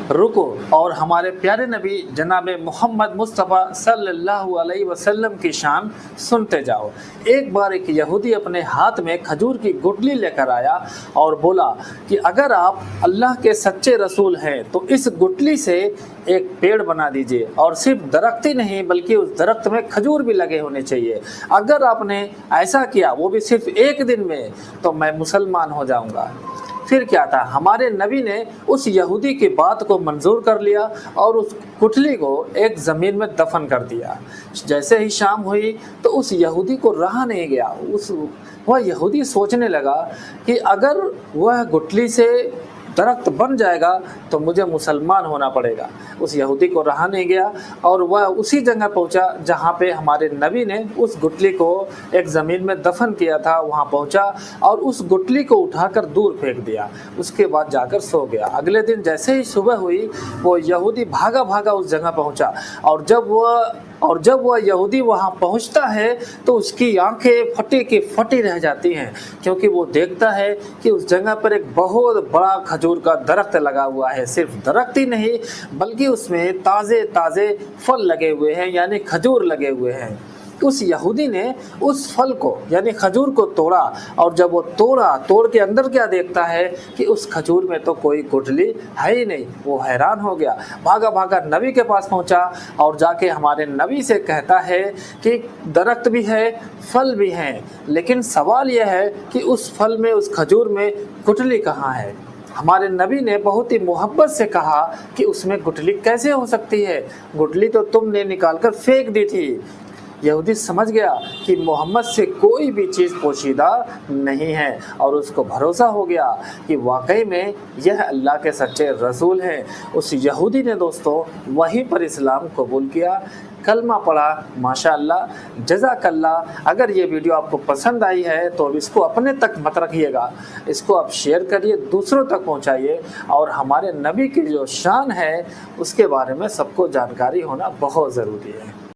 रुको और हमारे प्यारे नबी जनाब मोहम्मद मुस्तफ़ा सल्लल्लाहु अलैहि वसल्लम की शान सुनते जाओ। एक बार एक यहूदी अपने हाथ में खजूर की गुठली लेकर आया और बोला कि अगर आप अल्लाह के सच्चे रसूल हैं तो इस गुठली से एक पेड़ बना दीजिए, और सिर्फ दरख्त ही नहीं बल्कि उस दरख्त में खजूर भी लगे होने चाहिए। अगर आपने ऐसा किया, वो भी सिर्फ एक दिन में, तो मैं मुसलमान हो जाऊंगा। फिर क्या था, हमारे नबी ने उस यहूदी की बात को मंजूर कर लिया और उस गुठली को एक ज़मीन में दफन कर दिया। जैसे ही शाम हुई तो उस यहूदी को रहा नहीं गया। वह यहूदी सोचने लगा कि अगर वह गुठली से दरख्त बन जाएगा तो मुझे मुसलमान होना पड़ेगा। उस यहूदी को रहा नहीं गया और वह उसी जगह पहुंचा जहां पे हमारे नबी ने उस गुठली को एक ज़मीन में दफन किया था। वहां पहुंचा और उस गुठली को उठाकर दूर फेंक दिया। उसके बाद जाकर सो गया। अगले दिन जैसे ही सुबह हुई वो यहूदी भागा भागा उस जगह पहुंचा, और जब वह यहूदी वहाँ पहुँचता है तो उसकी आंखें फटी की फटी रह जाती हैं, क्योंकि वो देखता है कि उस जगह पर एक बहुत बड़ा खजूर का दरख्त लगा हुआ है। सिर्फ दरख्त ही नहीं बल्कि उसमें ताज़े ताज़े फल लगे हुए हैं, यानी खजूर लगे हुए हैं। उस यहूदी ने उस फल को यानी खजूर को तोड़ा, और जब वो तोड़ के अंदर क्या देखता है कि उस खजूर में तो कोई गुठली है ही नहीं। वो हैरान हो गया, भागा भागा नबी के पास पहुंचा और जाके हमारे नबी से कहता है कि दरख्त भी है, फल भी हैं, लेकिन सवाल यह है कि उस फल में, उस खजूर में गुठली कहाँ है। हमारे नबी ने बहुत ही मोहब्बत से कहा कि उसमें गुठली कैसे हो सकती है, गुठली तो तुमने निकाल कर फेंक दी थी। यहूदी समझ गया कि मोहम्मद से कोई भी चीज़ पोशीदा नहीं है, और उसको भरोसा हो गया कि वाकई में यह अल्लाह के सच्चे रसूल हैं। उस यहूदी ने दोस्तों वहीं पर इस्लाम कबूल किया, कलमा पढ़ा। माशाअल्लाह, जज़ाकल्लाह। अगर ये वीडियो आपको पसंद आई है तो इसको अपने तक मत रखिएगा, इसको आप शेयर करिए, दूसरों तक पहुंचाइए, और हमारे नबी की जो शान है उसके बारे में सबको जानकारी होना बहुत ज़रूरी है।